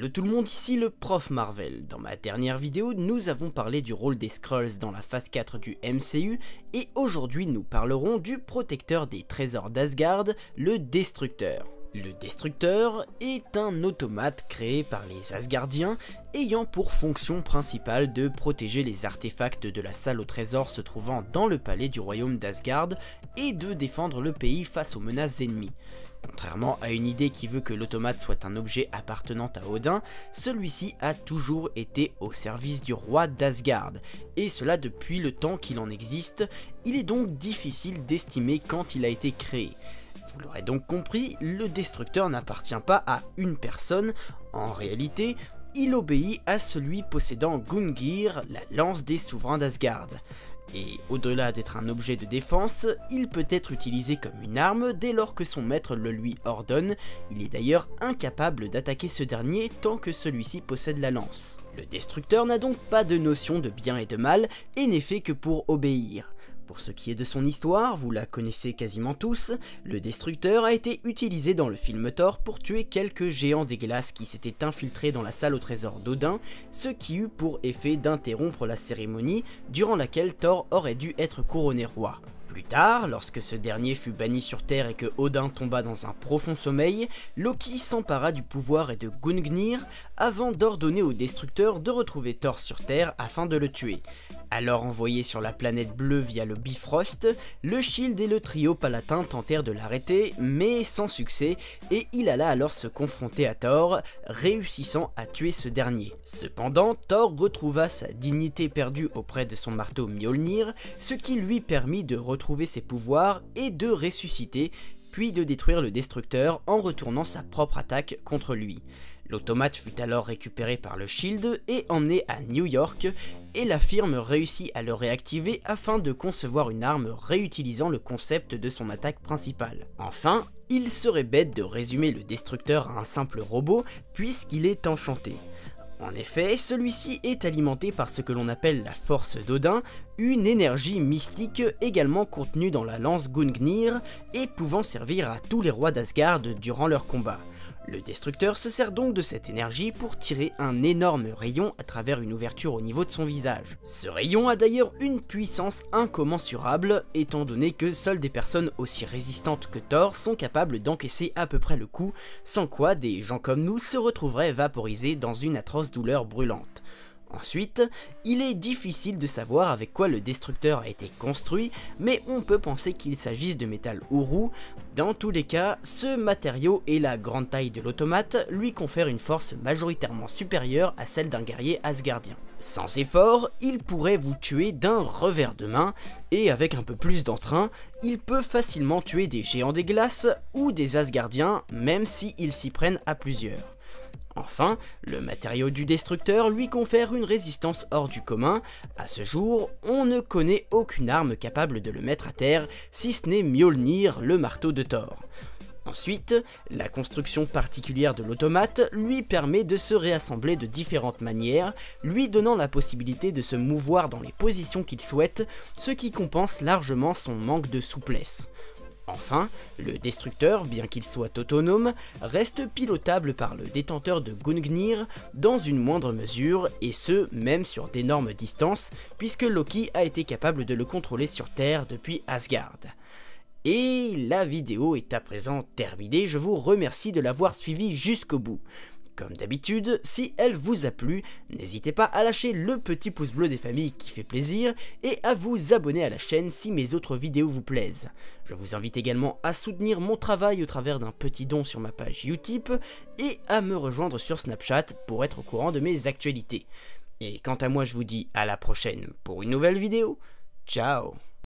Hello tout le monde, ici le prof Marvel. Dans ma dernière vidéo, nous avons parlé du rôle des Skrulls dans la phase 4 du MCU, et aujourd'hui nous parlerons du protecteur des trésors d'Asgard, le Destructeur. Le Destructeur est un automate créé par les Asgardiens, ayant pour fonction principale de protéger les artefacts de la salle au trésor se trouvant dans le palais du royaume d'Asgard, et de défendre le pays face aux menaces ennemies. Contrairement à une idée qui veut que l'automate soit un objet appartenant à Odin, celui-ci a toujours été au service du roi d'Asgard, et cela depuis le temps qu'il en existe. Il est donc difficile d'estimer quand il a été créé. Vous l'aurez donc compris, le Destructeur n'appartient pas à une personne, en réalité, il obéit à celui possédant Gungnir, la lance des souverains d'Asgard. Et au-delà d'être un objet de défense, il peut être utilisé comme une arme dès lors que son maître le lui ordonne. Il est d'ailleurs incapable d'attaquer ce dernier tant que celui-ci possède la lance. Le Destructeur n'a donc pas de notion de bien et de mal et n'est fait que pour obéir. Pour ce qui est de son histoire, vous la connaissez quasiment tous, le Destructeur a été utilisé dans le film Thor pour tuer quelques géants des glaces qui s'étaient infiltrés dans la salle au trésor d'Odin, ce qui eut pour effet d'interrompre la cérémonie durant laquelle Thor aurait dû être couronné roi. Plus tard, lorsque ce dernier fut banni sur Terre et que Odin tomba dans un profond sommeil, Loki s'empara du pouvoir et de Gungnir avant d'ordonner au Destructeur de retrouver Thor sur Terre afin de le tuer. Alors envoyé sur la planète bleue via le Bifrost, le Shield et le trio palatin tentèrent de l'arrêter, mais sans succès, et il alla alors se confronter à Thor, réussissant à tuer ce dernier. Cependant, Thor retrouva sa dignité perdue auprès de son marteau Mjolnir, ce qui lui permit de retrouver ses pouvoirs et de ressusciter, puis de détruire le Destructeur en retournant sa propre attaque contre lui. L'automate fut alors récupéré par le Shield et emmené à New York, et la firme réussit à le réactiver afin de concevoir une arme réutilisant le concept de son attaque principale. Enfin, il serait bête de résumer le Destructeur à un simple robot puisqu'il est enchanté. En effet, celui-ci est alimenté par ce que l'on appelle la force d'Odin, une énergie mystique également contenue dans la lance Gungnir et pouvant servir à tous les rois d'Asgard durant leur combat. Le Destructeur se sert donc de cette énergie pour tirer un énorme rayon à travers une ouverture au niveau de son visage. Ce rayon a d'ailleurs une puissance incommensurable, étant donné que seules des personnes aussi résistantes que Thor sont capables d'encaisser à peu près le coup, sans quoi des gens comme nous se retrouveraient vaporisés dans une atroce douleur brûlante. Ensuite, il est difficile de savoir avec quoi le Destructeur a été construit, mais on peut penser qu'il s'agisse de métal Uru. Dans tous les cas, ce matériau et la grande taille de l'automate lui confèrent une force majoritairement supérieure à celle d'un guerrier asgardien. Sans effort, il pourrait vous tuer d'un revers de main, et avec un peu plus d'entrain, il peut facilement tuer des géants des glaces ou des Asgardiens, même s'ils s'y prennent à plusieurs. Enfin, le matériau du Destructeur lui confère une résistance hors du commun. À ce jour, on ne connaît aucune arme capable de le mettre à terre, si ce n'est Mjolnir, le marteau de Thor. Ensuite, la construction particulière de l'automate lui permet de se réassembler de différentes manières, lui donnant la possibilité de se mouvoir dans les positions qu'il souhaite, ce qui compense largement son manque de souplesse. Enfin, le Destructeur, bien qu'il soit autonome, reste pilotable par le détenteur de Gungnir dans une moindre mesure, et ce, même sur d'énormes distances, puisque Loki a été capable de le contrôler sur Terre depuis Asgard. Et la vidéo est à présent terminée, je vous remercie de l'avoir suivie jusqu'au bout. Comme d'habitude, si elle vous a plu, n'hésitez pas à lâcher le petit pouce bleu des familles qui fait plaisir et à vous abonner à la chaîne si mes autres vidéos vous plaisent. Je vous invite également à soutenir mon travail au travers d'un petit don sur ma page Utip et à me rejoindre sur Snapchat pour être au courant de mes actualités. Et quant à moi, je vous dis à la prochaine pour une nouvelle vidéo. Ciao!